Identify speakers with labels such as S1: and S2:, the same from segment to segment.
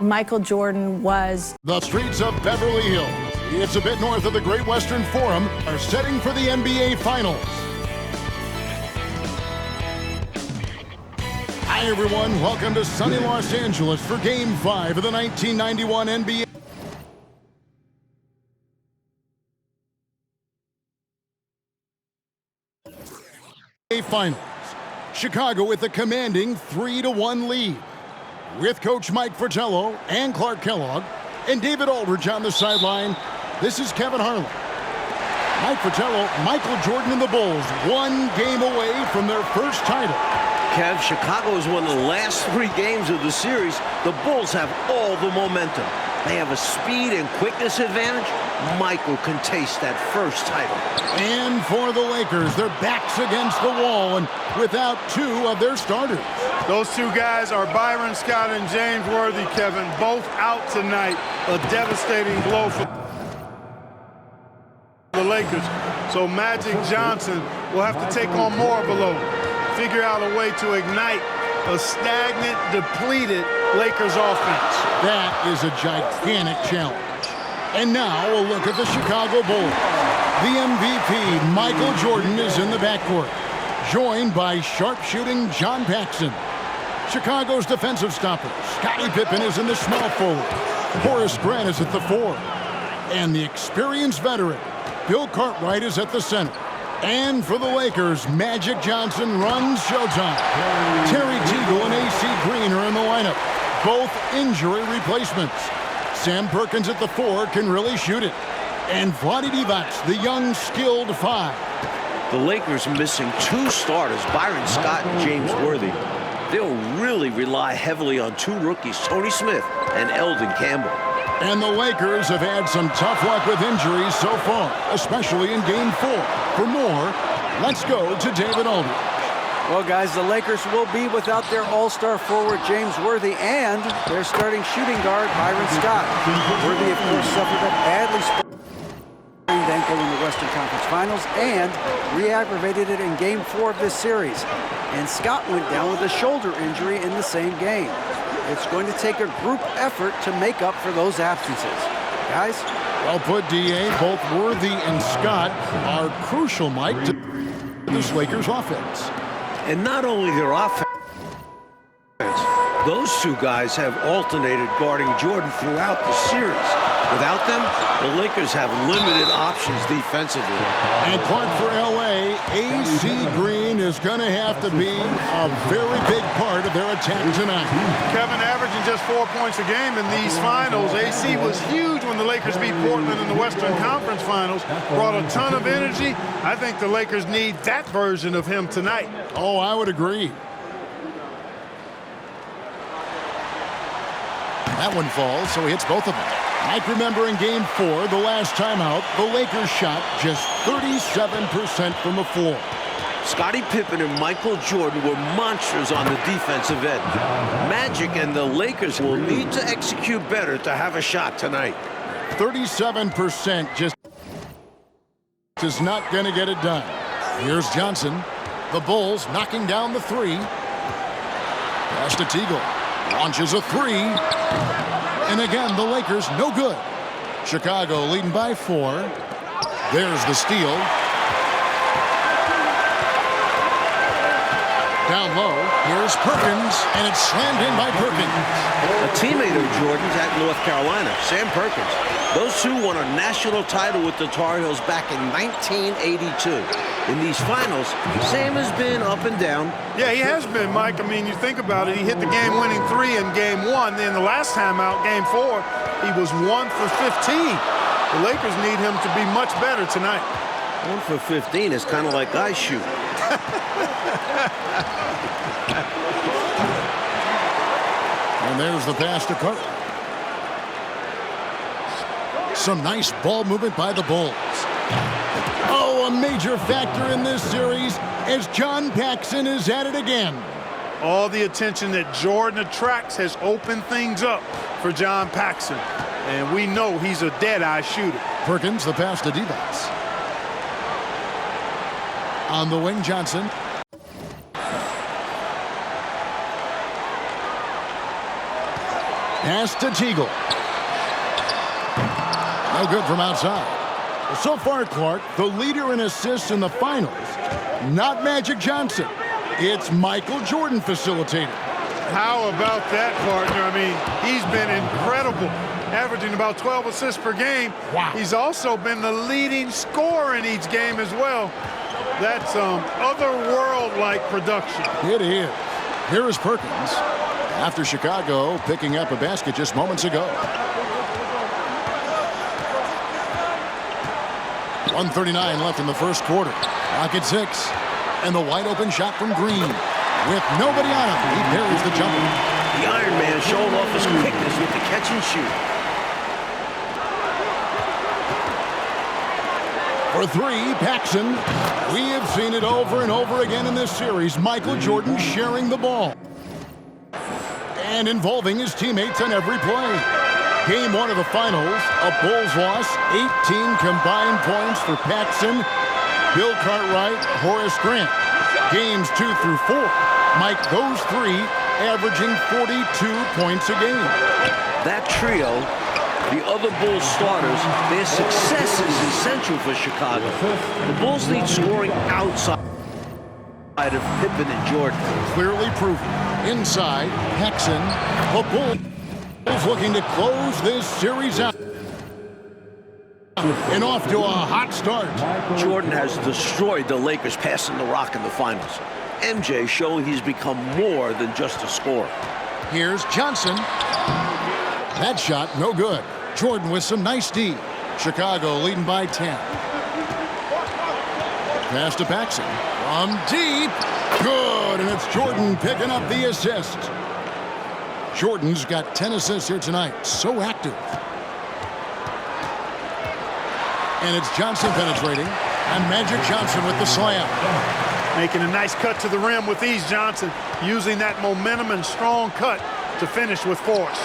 S1: Michael Jordan was.
S2: The streets of Beverly Hills, it's a bit north of the Great Western Forum, are setting for the NBA Finals. Hi everyone, welcome to sunny Los Angeles for Game 5 of the 1991 NBA Finals. Chicago with a commanding 3-1 lead. With Coach Mike Fratello and Clark Kellogg and David Aldridge on the sideline, this is Kevin Harlan. Mike Fratello, Michael Jordan and the Bulls, one game away from their first title.
S3: Kev, Chicago has won the last 3 games of the series. The Bulls have all the momentum. They have a speed and quickness advantage. Michael can taste that first title.
S2: And for the Lakers, their backs against the wall and without 2 of their starters.
S4: Those 2 guys are Byron Scott and James Worthy, Kevin, both out tonight. A devastating blow for the Lakers. So Magic Johnson will have to take on more of a load. Figure out a way to ignite a stagnant, depleted Lakers offense.
S2: That is a gigantic challenge. And now a look at the Chicago Bulls. The MVP, Michael Jordan, is in the backcourt, joined by sharpshooting John Paxson. Chicago's defensive stopper, Scottie Pippen, is in the small forward. Horace Grant is at the 4. And the experienced veteran, Bill Cartwright, is at the center. And for the Lakers, Magic Johnson runs showtime. Terry Teagle and A.C. Green are in the lineup, both injury replacements. Sam Perkins at the 4 can really shoot it. And Vlade Divac, the young, skilled 5.
S3: The Lakers missing 2 starters, Byron Scott and James Worthy. They'll really rely heavily on 2 rookies, Tony Smith and Eldon Campbell.
S2: And the Lakers have had some tough luck with injuries so far, especially in Game 4. For more, let's go to David Aldridge.
S5: Well, guys, the Lakers will be without their all-star forward, James Worthy, and their starting shooting guard, Byron Scott. Worthy, of course, suffered a badly sprained ankle in the Western Conference Finals and re-aggravated it in Game 4 of this series. And Scott went down with a shoulder injury in the same game. It's going to take a group effort to make up for those absences. Guys?
S2: Well put, D.A. Both Worthy and Scott are crucial, Mike, to this Lakers offense.
S3: And not only their offense, those 2 guys have alternated guarding Jordan throughout the series. Without them, the Lakers have limited options defensively.
S2: And Clark, for L.A., A.C. Green is going to have to be a very big part of their attack tonight.
S4: Kevin averaging just 4 points a game in these finals. AC was huge when the Lakers beat Portland in the Western Conference Finals. Brought a ton of energy. I think the Lakers need that version of him tonight.
S2: Oh, I would agree. That one falls, so he hits both of them. Mike, remember in Game 4, the last time out, the Lakers shot just 37% from the floor.
S3: Scottie Pippen and Michael Jordan were monsters on the defensive end. Magic and the Lakers will need to execute better to have a shot tonight.
S2: 37% just is not going to get it done. Here's Johnson. The Bulls knocking down the 3. Pass to Teagle. Launches a 3. And again, the Lakers no good. Chicago leading by 4. There's the steal. Down low, here's Perkins, and it's slammed in by Perkins.
S3: A teammate of Jordan's at North Carolina, Sam Perkins. Those 2 won a national title with the Tar Heels back in 1982. In these finals, Sam has been up and down.
S4: Yeah, he has been, Mike. I mean, you think about it. He hit the game-winning 3 in Game 1. Then the last time out, Game 4, he was 1 for 15. The Lakers need him to be much better tonight.
S3: 1 for 15 is kind of like I shoot.
S2: And there's the pass to Carter. Some nice ball movement by the Bulls. Oh, a major factor in this series as John Paxson is at it again.
S4: All the attention that Jordan attracts has opened things up for John Paxson. And we know he's a dead-eye shooter.
S2: Perkins, the pass to Divac. On the wing, Johnson. Pass to Teagle. No good from outside. So far, Clark, the leader in assists in the finals, not Magic Johnson. It's Michael Jordan facilitating.
S4: How about that, partner? I mean, he's been incredible, averaging about 12 assists per game.
S2: Wow.
S4: He's also been the leading scorer in each game as well. That's otherworld-like production.
S2: It is. Here is Perkins after Chicago picking up a basket just moments ago. 1:39 left in the first quarter. Clock at 6. And the wide open shot from Green. With nobody on him, he parries the jumper.
S3: The Iron Man showing off his quickness with the catch and shoot.
S2: For 3, Paxson. We have seen it over and over again in this series. Michael Jordan sharing the ball and involving his teammates on every play. Game 1 of the finals, a Bulls loss, 18 combined points for Paxson, Bill Cartwright, Horace Grant. Games 2 through 4, Mike, those 3 averaging 42 points a game.
S3: That trio, the other Bulls starters, their success is essential for Chicago. The Bulls need scoring outside of Pippen and Jordan.
S2: Clearly proven. Inside, Paxson. The Bulls looking to close this series out. And off to a hot start.
S3: Jordan has destroyed the Lakers passing the rock in the finals. MJ showing he's become more than just a scorer.
S2: Here's Johnson. That shot, no good. Jordan with some nice D. Chicago leading by 10. Pass to Paxson. From deep. Good, and it's Jordan picking up the assist. Jordan's got 10 assists here tonight. So active. And it's Johnson penetrating. And Magic Johnson with the slam.
S4: Making a nice cut to the rim with ease, Johnson. Using that momentum and strong cut to finish with force.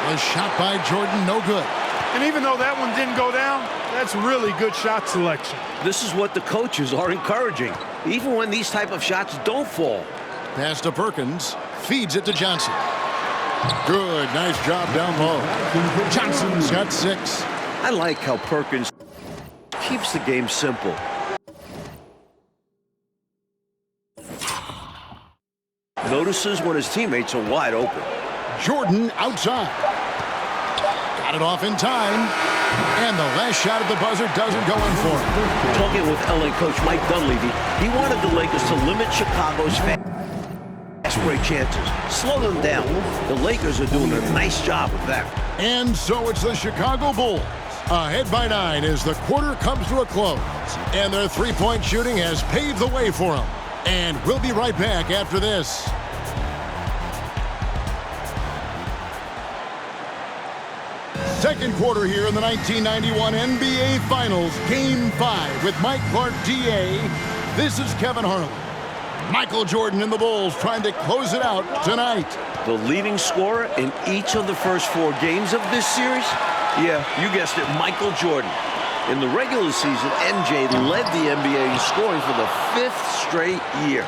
S2: The shot by Jordan, no good.
S4: And even though that one didn't go down, that's really good shot selection.
S3: This is what the coaches are encouraging, even when these type of shots don't fall.
S2: Pass to Perkins. Feeds it to Johnson. Good, nice job down low. Johnson's got 6.
S3: I like how Perkins keeps the game simple. Notices when his teammates are wide open.
S2: Jordan outside. Got it off in time. And the last shot at the buzzer doesn't go in for him.
S3: Talking with LA coach Mike Dunleavy, he wanted the Lakers to limit Chicago's fast break chances, slow them down. The Lakers are doing a nice job of that.
S2: And so it's the Chicago Bulls ahead by 9 as the quarter comes to a close. And their three-point shooting has paved the way for them. And we'll be right back after this. Second quarter here in the 1991 NBA Finals, Game 5 with Mike Clark, DA. This is Kevin Harlan. Michael Jordan and the Bulls trying to close it out tonight.
S3: The leading scorer in each of the first 4 games of this series? Yeah, you guessed it, Michael Jordan. In the regular season, MJ led the NBA in scoring for the 5th straight year.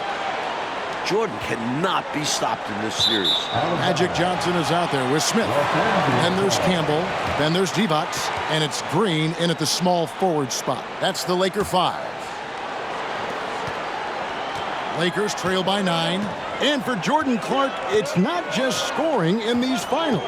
S3: Jordan cannot be stopped in this series.
S2: Magic Johnson is out there with Smith. Then there's Campbell. Then there's Divac. And it's Green in at the small forward spot. That's the Laker 5. Lakers trail by 9. And for Jordan Clark, it's not just scoring in these finals.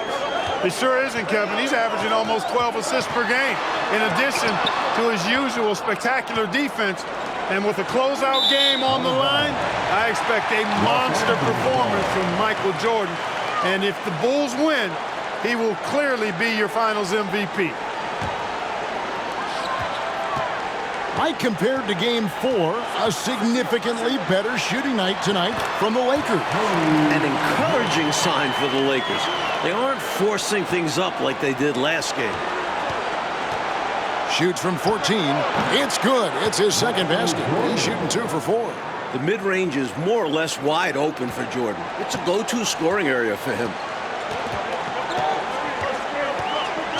S4: It sure isn't, Kevin. He's averaging almost 12 assists per game, in addition to his usual spectacular defense. And with a closeout game on the line, I expect a monster performance from Michael Jordan. And if the Bulls win, he will clearly be your finals MVP.
S2: I compared to Game 4, a significantly better shooting night tonight from the Lakers.
S3: An encouraging sign for the Lakers. They aren't forcing things up like they did last game.
S2: Shoots from 14. It's good. It's his second basket. He's shooting 2 for 4.
S3: The mid-range is more or less wide open for Jordan. It's a go-to scoring area for him.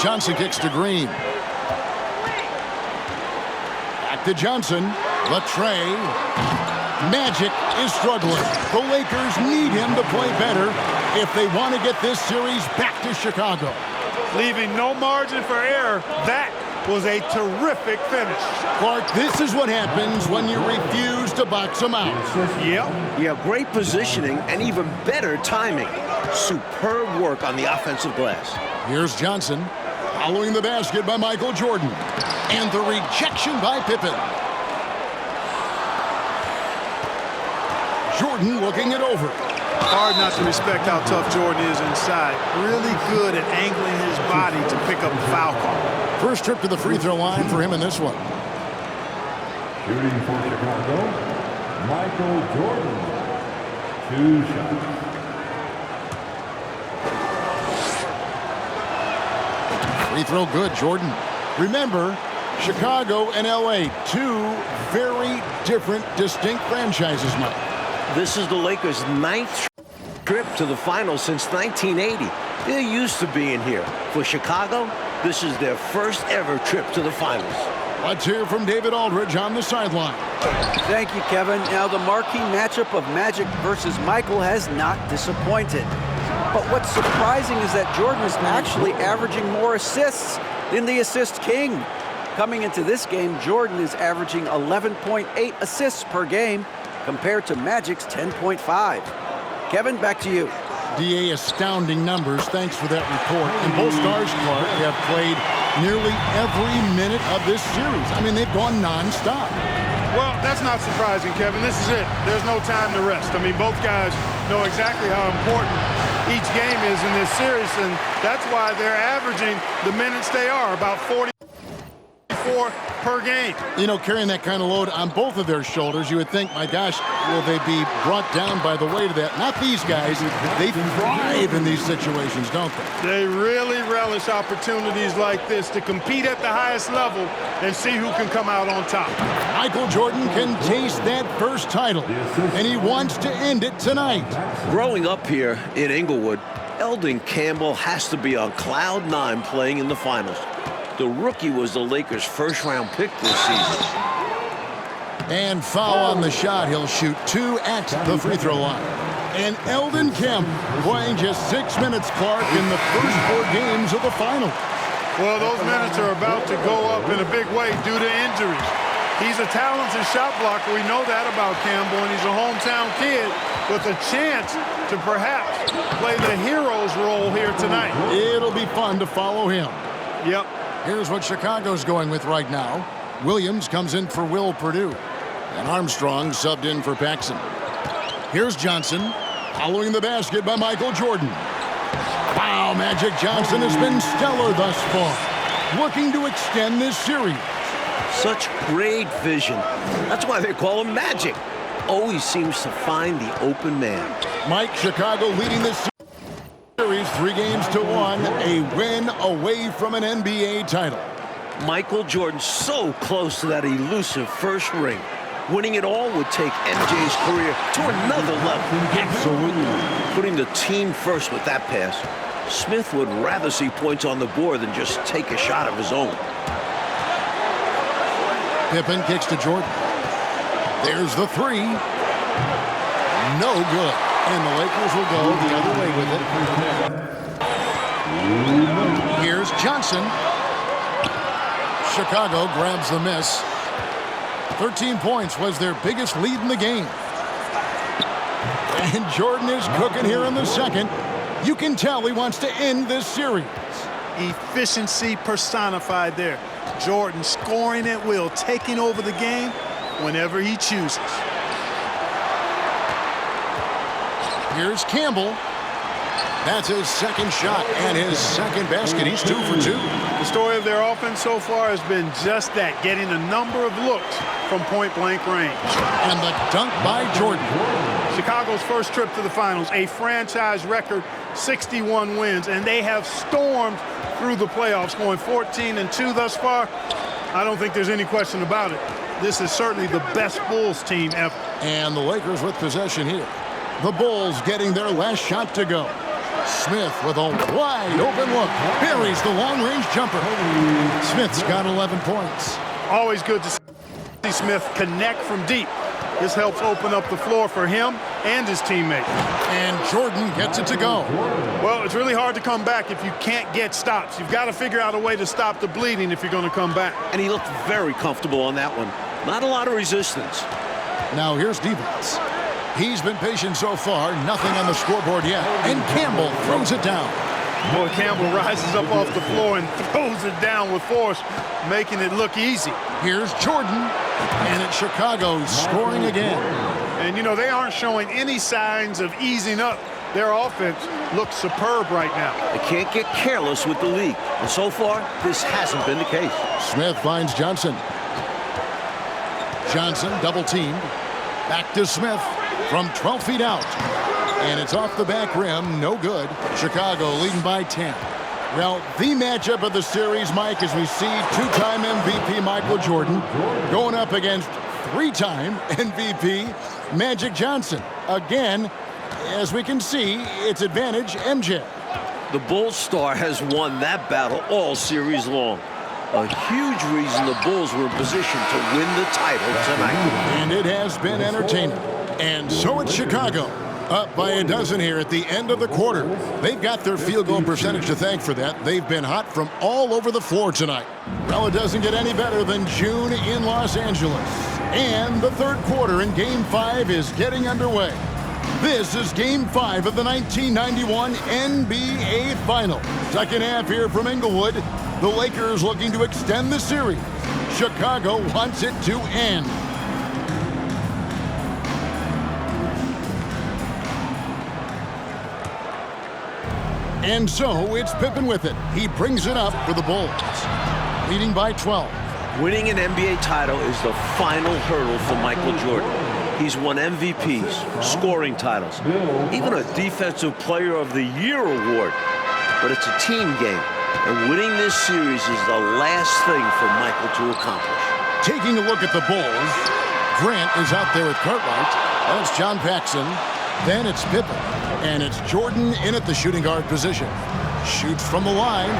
S2: Johnson kicks to Green. Back to Johnson. Latrey. Magic is struggling. The Lakers need him to play better. if they want to get this series back to Chicago.
S4: Leaving no margin for error. That was a terrific finish.
S2: Clark, this is what happens when you refuse to box them out.
S4: Yep.
S3: Yeah, great positioning and even better timing. Superb work on the offensive glass.
S2: Here's Johnson, following the basket by Michael Jordan. And the rejection by Pippen. Jordan looking it over.
S4: Hard not to respect how tough Jordan is inside. Really good at angling his body to pick up a foul call.
S2: First trip to the free throw line for him in this one.
S6: Shooting for Chicago, Michael Jordan. 2 shots.
S2: Free throw good, Jordan. Remember, Chicago and LA, two very different, distinct franchises, Mike.
S3: This is the Lakers' 9th trip to the finals since 1980. They're used to being here. For Chicago, this is their first ever trip to the finals.
S2: Let's hear from David Aldridge on the sideline.
S5: Thank you, Kevin. Now, the marquee matchup of Magic versus Michael has not disappointed. But what's surprising is that Jordan is actually averaging more assists than the assist king. Coming into this game, Jordan is averaging 11.8 assists per game compared to Magic's 10.5. Kevin, back to you.
S2: DA, astounding numbers. Thanks for that report. And both stars, Clark, have played nearly every minute of this series. I mean, they've gone nonstop.
S4: Well, that's not surprising, Kevin. This is it. There's no time to rest. I mean, both guys know exactly how important each game is in this series, and that's why they're averaging the minutes they are, about 44 per game.
S2: You know, carrying that kind of load on both of their shoulders, you would think, my gosh, will they be brought down by the weight of that? Not these guys. They thrive in these situations, don't they?
S4: They really relish opportunities like this to compete at the highest level and see who can come out on top.
S2: Michael Jordan can taste that first title, and he wants to end it tonight.
S3: Growing up here in Inglewood, Eldon Campbell has to be on cloud 9 playing in the finals. The rookie was the Lakers' first-round pick this season.
S2: And foul on the shot. He'll shoot 2 at the free throw line. And Eldon Campbell playing just 6 minutes, Clark, in the first 4 games of the final.
S4: Well, those minutes are about to go up in a big way due to injuries. He's a talented shot blocker. We know that about Campbell, and he's a hometown kid with a chance to perhaps play the hero's role here tonight.
S2: It'll be fun to follow him.
S4: Yep.
S2: Here's what Chicago's going with right now. Williams comes in for Will Perdue. And Armstrong subbed in for Paxson. Here's Johnson, following the basket by Michael Jordan. Wow, Magic Johnson has been stellar thus far, looking to extend this series.
S3: Such great vision. That's why they call him Magic. Always seems to find the open man.
S2: Mike, Chicago leading this series 3-1, a win away from an NBA title.
S3: Michael Jordan so close to that elusive first ring. Winning it all would take MJ's career to another level.
S2: Absolutely.
S3: Putting the team first with that pass. Smith would rather see points on the board than just take a shot of his own.
S2: Pippen kicks to Jordan. There's the 3. No good. And the Lakers will go the other way with it. Here's Johnson. Chicago grabs the miss. 13 points was their biggest lead in the game. And Jordan is cooking here in the second. You can tell he wants to end this series.
S4: Efficiency personified there. Jordan scoring at will, taking over the game whenever he chooses.
S2: Here's Campbell. That's his second shot and his second basket. He's 2 for 2.
S4: The story of their offense so far has been just that, getting a number of looks from point-blank range.
S2: And the dunk by Jordan.
S4: Chicago's first trip to the finals, a franchise record 61 wins, and they have stormed through the playoffs, going 14-2 thus far. I don't think there's any question about it. This is certainly the best Bulls team ever.
S2: And the Lakers with possession here. The Bulls getting their last shot to go. Smith with a wide open look. Buries the long-range jumper. Smith's got 11 points.
S4: Always good to see Smith connect from deep. This helps open up the floor for him and his teammates.
S2: And Jordan gets it to go.
S4: Well, it's really hard to come back if you can't get stops. You've got to figure out a way to stop the bleeding if you're going to come back.
S3: And he looked very comfortable on that one. Not a lot of resistance.
S2: Now here's Divac. He's been patient so far. Nothing on the scoreboard yet. And Campbell throws it down.
S4: Boy, Campbell rises up off the floor and throws it down with force, making it look easy.
S2: Here's Jordan. And it's Chicago scoring again.
S4: And, you know, they aren't showing any signs of easing up. Their offense looks superb right now.
S3: They can't get careless with the league. And so far, this hasn't been the case.
S2: Smith finds Johnson. Johnson double teamed. Back to Smith from 12 feet out. And it's off the back rim. No good. Chicago leading by 10. Well, the matchup of the series, Mike, as we see two-time MVP Michael Jordan going up against three-time MVP Magic Johnson. Again, as we can see, it's advantage MJ.
S3: The Bulls star has won that battle all series long. A huge reason the Bulls were in position to win the title tonight.
S2: And it has been entertaining. And so it's Chicago. Up by a dozen here at the end of the quarter. They've got their field goal percentage to thank for that. They've been hot from all over the floor tonight. Well, it doesn't get any better than June in Los Angeles. And the third quarter in Game 5 is getting underway. This is Game 5 of the 1991 NBA Final. Second half here from Inglewood. The Lakers looking to extend the series. Chicago wants it to end. And so it's Pippen with it. He brings it up for the Bulls, leading by 12.
S3: Winning an NBA title is the final hurdle for Michael Jordan. He's won MVPs, scoring titles, even a Defensive Player of the Year award. But it's a team game, and winning this series is the last thing for Michael to accomplish.
S2: Taking a look at the Bulls, Grant is out there with Cartwright. That's John Paxson. Then it's Pippen. And it's Jordan in at the shooting guard position. Shoots from the line.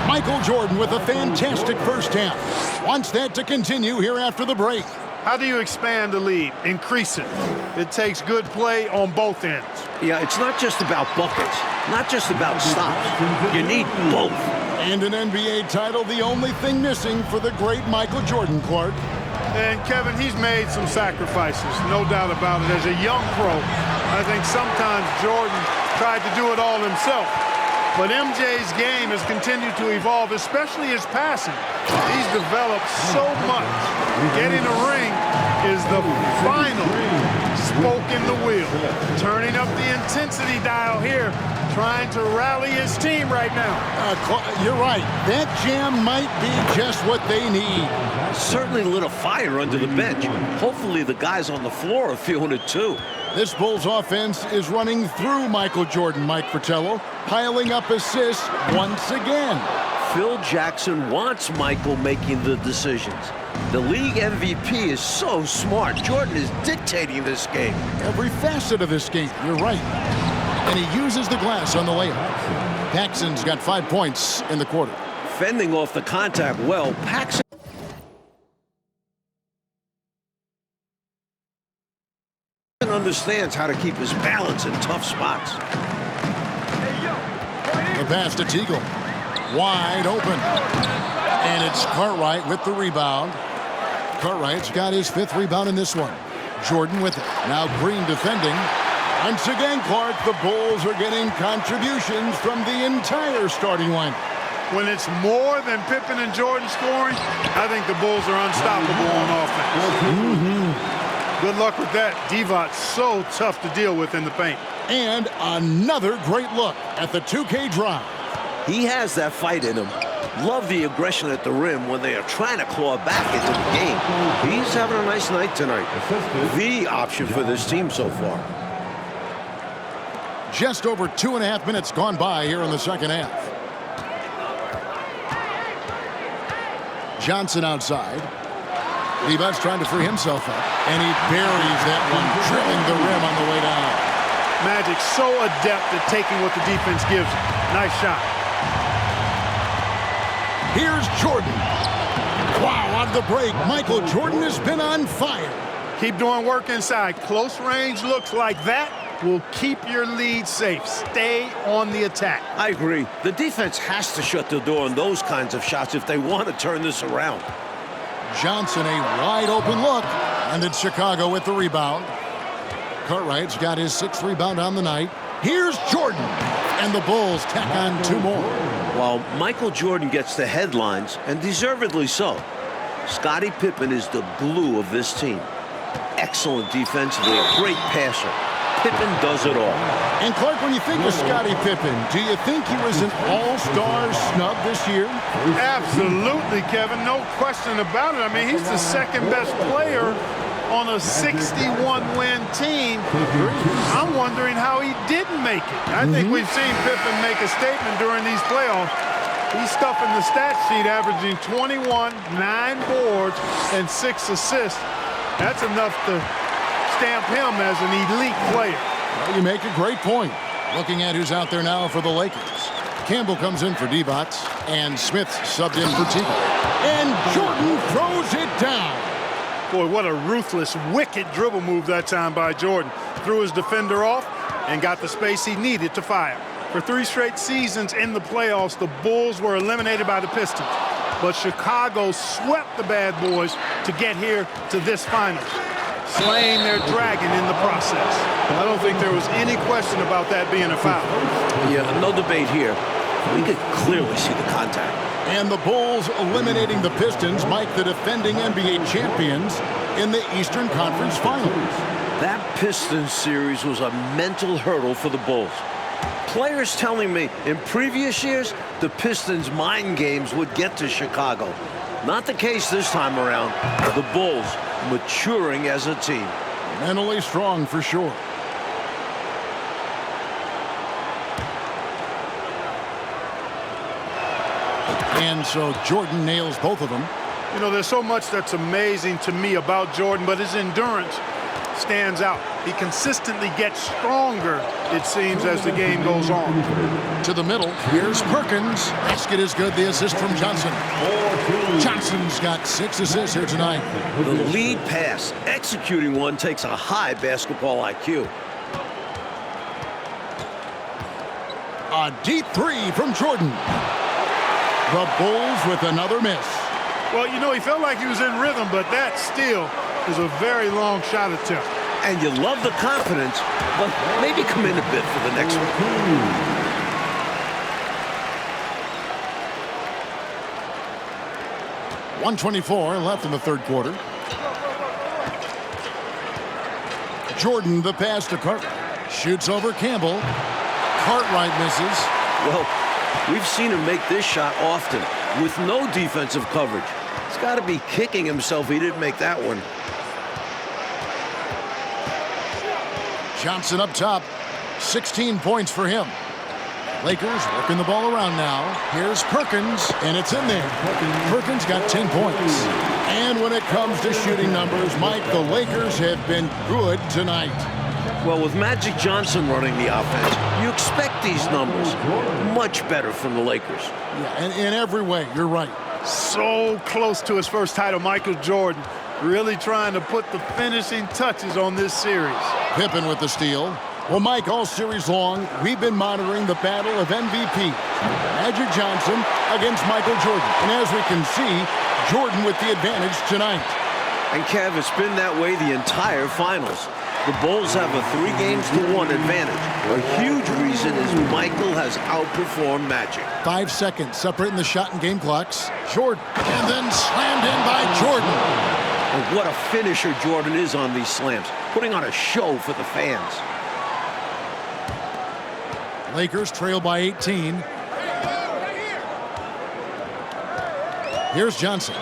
S2: Michael Jordan with a fantastic first half. Wants that to continue here after the break.
S4: How do you expand the lead? Increase it. It takes good play on both ends.
S3: Yeah, it's not just about buckets, not just about stops. You need both.
S2: And an NBA title, the only thing missing for the great Michael Jordan, Clark.
S4: And Kevin, he's made some sacrifices, no doubt about it. As a young pro, I think sometimes Jordan tried to do it all himself. But MJ's game has continued to evolve, especially his passing. He's developed so much. Getting a ring is the final spoke in the wheel. Turning up the intensity dial here, trying to rally his team right now.
S2: You're right. That jam might be just what they need.
S3: Certainly lit a fire under the bench. Hopefully the guys on the floor are feeling it too.
S2: This Bulls offense is running through Michael Jordan, Mike Fratello, piling up assists once again.
S3: Phil Jackson wants Michael making the decisions. The league MVP is so smart. Jordan is dictating this game.
S2: Every facet of this game, you're right. And he uses the glass on the layup. Paxson's got 5 points in the quarter.
S3: Fending off the contact well, Paxson understands how to keep his balance in tough spots.
S2: The pass to Teagle. Wide open. And it's Cartwright with the rebound. Cartwright's got his 5th rebound in this one. Jordan with it. Now Green defending. Once again, Clark, the Bulls are getting contributions from the entire starting line.
S4: When it's more than Pippen and Jordan scoring, I think the Bulls are unstoppable on offense. Good luck with that. Divac so tough to deal with in the paint.
S2: And another great look at the 2K drive.
S3: He has that fight in him. Love the aggression at the rim when they are trying to claw back into the game. He's having a nice night tonight. The option for this team so far.
S2: Just over 2.5 minutes gone by here in the second half. Johnson outside. Divac's trying to free himself up. And he buries that one, drilling the rim on the way down.
S4: Magic so adept at taking what the defense gives him. Nice shot.
S2: Here's Jordan. Wow, on the break, Michael Jordan has been on fire.
S4: Keep doing work inside. Close range looks like that will keep your lead safe. Stay on the attack.
S3: I agree. The defense has to shut the door on those kinds of shots if they want to turn this around.
S2: Johnson, a wide open look, and it's Chicago with the rebound. Cartwright's got his 6th rebound on the night. Here's Jordan, and the Bulls tack on 2 more.
S3: While Michael Jordan gets the headlines, and deservedly so, Scottie Pippen is the glue of this team. Excellent defensively, a great passer. Pippen does it all.
S2: And Clark, when you think of Scottie Pippen, do you think he was an all-star snub this year?
S4: Absolutely, Kevin. No question about it. I mean, he's the 2nd best player on a 61-win team. I'm wondering how he didn't make it. I think we've seen Pippen make a statement during these playoffs. He's stuffing the stat sheet, averaging 21, 9 boards, and 6 assists. That's enough to stamp him as an elite player.
S2: Well, you make a great point. Looking at who's out there now for the Lakers. Campbell comes in for Divac, and Smith subbed in for Teague. And Jordan throws it down.
S4: Boy, what a ruthless, wicked dribble move that time by Jordan. Threw his defender off and got the space he needed to fire. For 3 straight seasons in the playoffs, the Bulls were eliminated by the Pistons. But Chicago swept the bad boys to get here to this final, slaying their dragon in the process. I don't think there was any question about that being a foul.
S3: Yeah, no debate here. We could clearly see the contact.
S2: And the Bulls eliminating the Pistons, Mike, the defending NBA champions, in the Eastern Conference Finals.
S3: That Pistons series was a mental hurdle for the Bulls. Players telling me in previous years, the Pistons' mind games would get to Chicago. Not the case this time around. The Bulls maturing as a team.
S2: Mentally strong for sure. And so Jordan nails both of them.
S4: You know, there's so much that's amazing to me about Jordan, but his endurance stands out. He consistently gets stronger, it seems, as the game goes on.
S2: To the middle, here's Perkins. Basket is good, the assist from Johnson. Johnson's got 6 assists here tonight.
S3: The lead pass, executing one, takes a high basketball IQ.
S2: A deep 3 from Jordan. The Bulls with another miss.
S4: Well, you know, he felt like he was in rhythm, but that still is a very long shot attempt.
S3: And you love the confidence, but maybe come in a bit for the next one.
S2: 1:24 left in the 3rd quarter. Jordan, the pass to Cartwright. Shoots over Campbell. Cartwright misses.
S3: Well, we've seen him make this shot often with no defensive coverage. He's got to be kicking himself he didn't make that one.
S2: Johnson up top. 16 points for him. Lakers working the ball around now. Here's Perkins, and it's in there. Perkins got 10 points. And when it comes to shooting numbers, Mike, the Lakers have been good tonight.
S3: Well, with Magic Johnson running the offense, you expect these numbers. Much better from the Lakers.
S2: Yeah, and in every way, you're right.
S4: So close to his first title, Michael Jordan. Really trying to put the finishing touches on this series.
S2: Pippen with the steal. Well, Mike, all series long, we've been monitoring the battle of MVP. Magic Johnson against Michael Jordan. And as we can see, Jordan with the advantage tonight.
S3: And Kev, it's been that way the entire finals. The Bulls have a 3-1 advantage. A huge reason is Michael has outperformed Magic.
S2: 5 seconds separating the shot and game clocks. Jordan, and then slammed in by Jordan.
S3: And what a finisher Jordan is on these slams, putting on a show for the fans.
S2: Lakers trail by 18. Here's Johnson.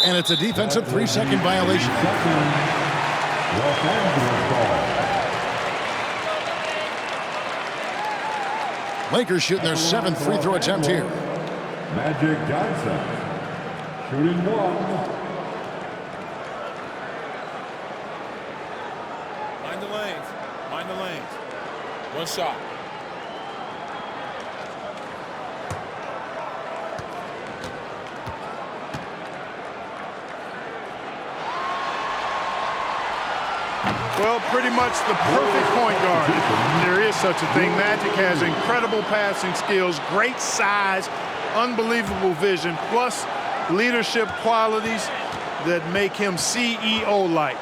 S2: And it's a defensive 3-second violation. Lakers shooting their 7th free throw attempt here.
S6: Magic Johnson shooting 1.
S7: Mind the lanes. Mind the lanes. One shot.
S4: Well, pretty much the perfect point guard. There is such a thing. Magic has incredible passing skills, great size, unbelievable vision, plus leadership qualities that make him CEO-like.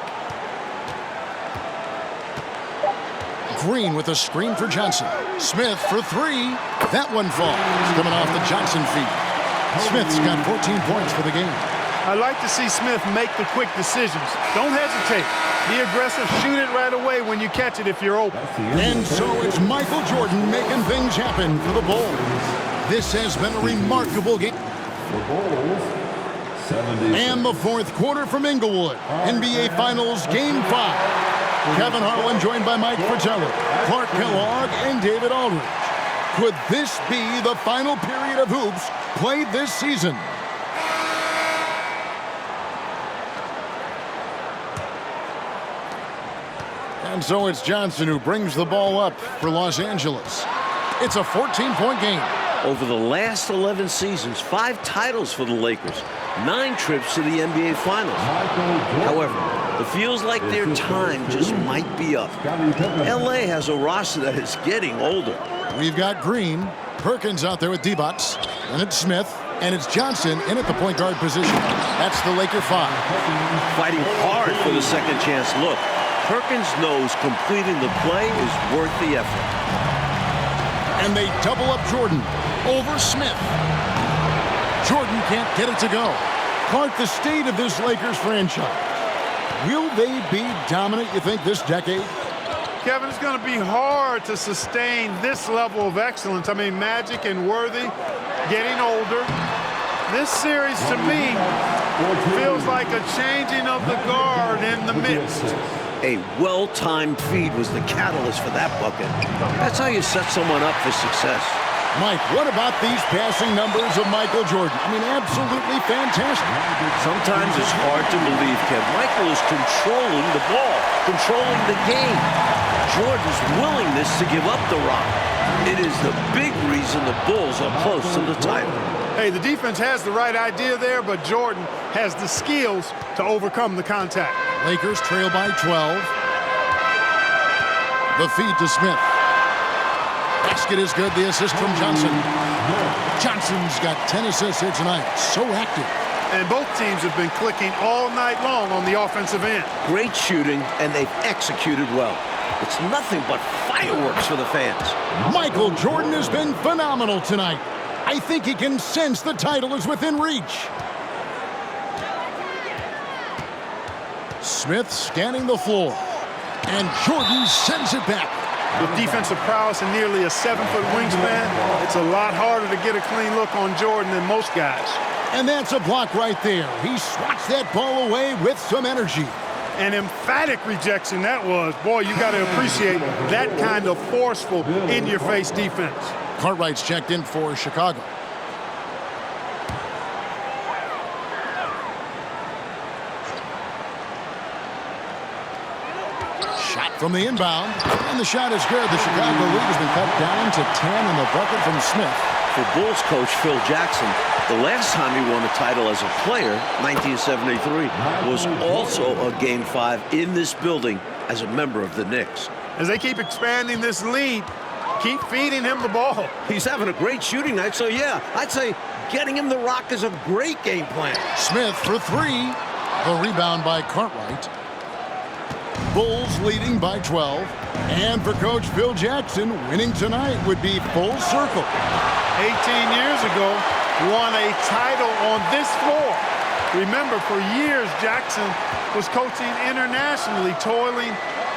S2: Green with a screen for Johnson. Smith for three. That one falls. Coming off the Johnson feet. Smith's got 14 points for the game.
S4: I like to see Smith make the quick decisions. Don't hesitate. Be aggressive. Shoot it right away when you catch it if you're open.
S2: And so it's Michael Jordan making things happen for the Bulls. This has been a remarkable game.
S6: For Bulls, 70.
S2: And the fourth quarter from Inglewood. NBA Finals Game 5. Kevin Harlan joined by Mike Fratello, Clark Kellogg, and David Aldridge. Could this be the final period of hoops played this season? And so it's Johnson who brings the ball up for Los Angeles. It's a 14-point game.
S3: Over the last 11 seasons, 5 titles for the Lakers, 9 trips to the NBA Finals. However, it feels like their time just might be up. LA has a roster that is getting older.
S2: We've got Green, Perkins out there with D-Bots, and it's Smith, and it's Johnson in at the point guard position. That's the Laker 5.
S3: Fighting hard for the second chance look. Perkins knows completing the play is worth the effort.
S2: And they double up Jordan over Smith. Jordan can't get it to go. Clark, the state of this Lakers franchise. Will they be dominant, you think, this decade?
S4: Kevin, it's going to be hard to sustain this level of excellence. I mean, Magic and Worthy getting older. This series, to me, feels like a changing of the guard in the midst.
S3: A well-timed feed was the catalyst for that bucket. That's how you set someone up for success.
S2: Mike, what about these passing numbers of Michael Jordan? I mean, absolutely fantastic.
S3: Sometimes it's hard to believe, Kev. Michael is controlling the ball, controlling the game. Jordan's willingness to give up the rock. It is the big reason the Bulls are close to the title.
S4: Hey, the defense has the right idea there, but Jordan has the skills to overcome the contact.
S2: Lakers trail by 12. The feed to Smith. Basket is good. The assist from Johnson. Johnson's got 10 assists here tonight. So active.
S4: And both teams have been clicking all night long on the offensive end.
S3: Great shooting, and they've executed well. It's nothing but fireworks for the fans.
S2: Michael Jordan has been phenomenal tonight. I think he can sense the title is within reach. Smith scanning the floor. And Jordan sends it back.
S4: With defensive prowess and nearly a 7-foot wingspan, it's a lot harder to get a clean look on Jordan than most guys.
S2: And that's a block right there. He swats that ball away with some energy.
S4: An emphatic rejection that was. Boy, you got to appreciate that kind of forceful, in-your-face defense.
S2: Cartwright's checked in for Chicago. Shot from the inbound, and the shot is good. The Chicago lead has been cut down to 10 in the bucket from Smith.
S3: For Bulls coach Phil Jackson, the last time he won a title as a player, 1973, was also a Game 5 in this building as a member of the Knicks.
S4: As they keep expanding this lead, keep feeding him the ball.
S3: He's having a great shooting night, so yeah, I'd say getting him the rock is a great game plan.
S2: Smith for three. The rebound by Cartwright. Bulls leading by 12. And for Coach Phil Jackson, winning tonight would be full circle.
S4: 18 years ago, won a title on this floor. Remember, for years, Jackson was coaching internationally, toiling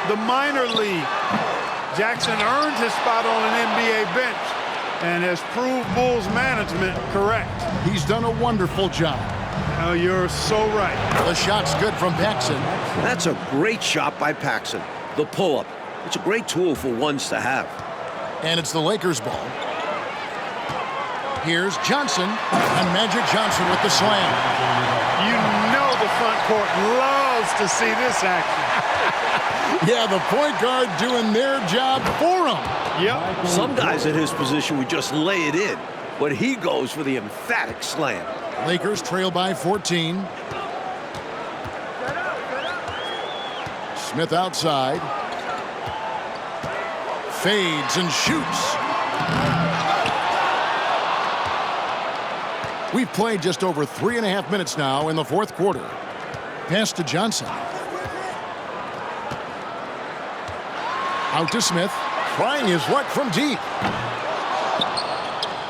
S4: the minor league. Jackson earned his spot on an NBA bench and has proved Bulls management correct.
S2: He's done a wonderful job.
S4: Oh, you're so right.
S2: The shot's good from Paxson.
S3: That's a great shot by Paxson. The pull-up. It's a great tool for ones to have.
S2: And it's the Lakers' ball. Here's Johnson, and Magic Johnson with the slam.
S4: You know the front court loves to see this action.
S2: Yeah, the point guard doing their job for him.
S4: Yep.
S3: Some guys at his position would just lay it in, but he goes for the emphatic slam.
S2: Lakers trail by 14. Smith outside. Fades and shoots. We've played just over 3.5 minutes now in the fourth quarter. Pass to Johnson. Out to Smith. Trying his luck from deep.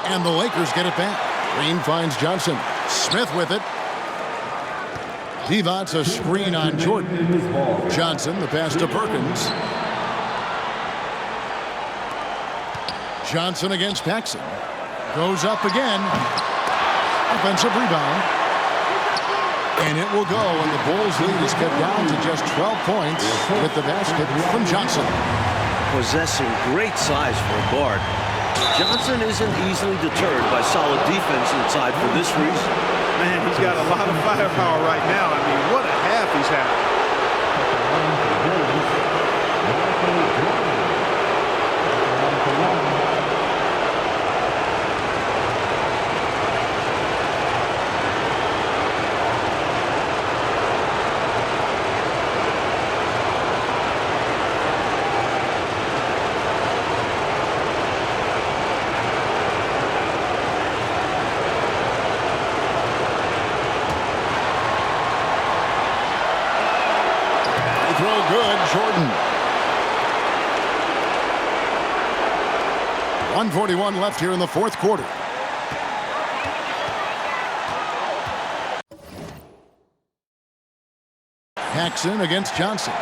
S2: And the Lakers get it back. Green finds Johnson. Smith with it. Divac a screen on Jordan. Johnson, the pass to Perkins. Johnson against Paxson. Goes up again. Offensive rebound. And it will go, and the Bulls lead is kept down to just 12 points with the basket from Johnson.
S3: Possessing great size for a guard, Johnson isn't easily deterred by solid defense inside for this reason.
S4: Man, he's got a lot of firepower right now. I mean, what a half he's had.
S2: Jordan. 1:41 left here in the fourth quarter. Paxson against Johnson.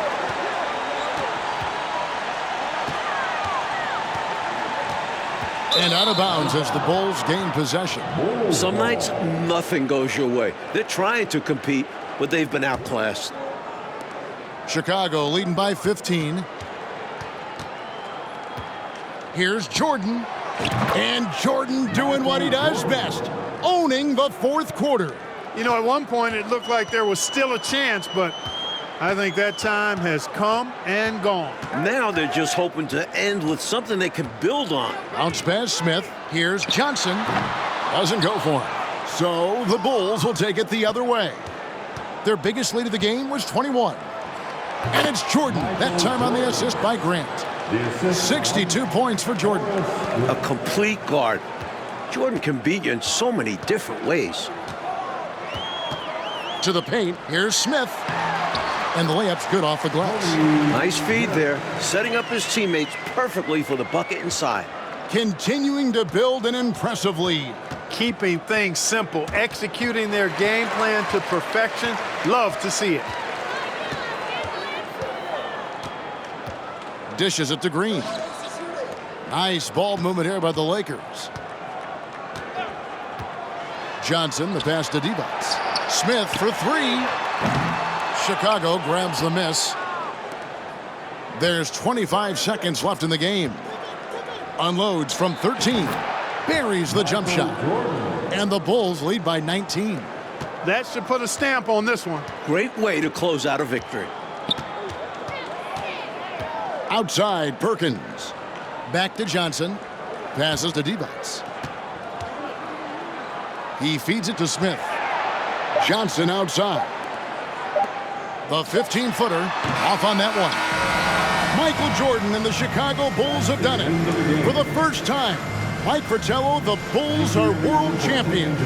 S2: And out of bounds as the Bulls gain possession.
S3: Some nights, nothing goes your way. They're trying to compete, but they've been outclassed.
S2: Chicago leading by 15. Here's Jordan. And Jordan doing what he does best, owning the fourth quarter.
S4: You know, at one point it looked like there was still a chance, but I think that time has come and gone.
S3: Now they're just hoping to end with something they can build on.
S2: Bounce pass Smith. Here's Johnson. Doesn't go for him. So the Bulls will take it the other way. Their biggest lead of the game was 21. And it's Jordan, that time on the assist by Grant. 62 points for Jordan.
S3: A complete guard. Jordan can beat you in so many different ways.
S2: To the paint, here's Smith. And the layup's good off the glass.
S3: Nice feed there, setting up his teammates perfectly for the bucket inside.
S2: Continuing to build an impressive lead.
S4: Keeping things simple, executing their game plan to perfection. Love to see it.
S2: Dishes it to Green. Nice ball movement here by the Lakers. Johnson, the pass to Divac. Smith for three. Chicago grabs the miss. There's 25 seconds left in the game. Unloads from 13. Buries the jump shot. And the Bulls lead by 19.
S4: That should put a stamp on this one.
S3: Great way to close out a victory.
S2: Outside, Perkins. Back to Johnson. Passes to Divac. He feeds it to Smith. Johnson outside. The 15-footer off on that one. Michael Jordan and the Chicago Bulls have done it. For the first time, Mike Fratello, the Bulls are world champions.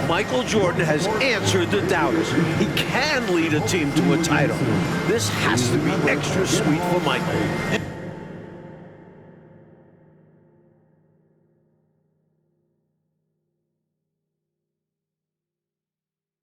S3: Michael Jordan has answered the doubters. He can lead a team to a title. This has to be extra sweet for Michael.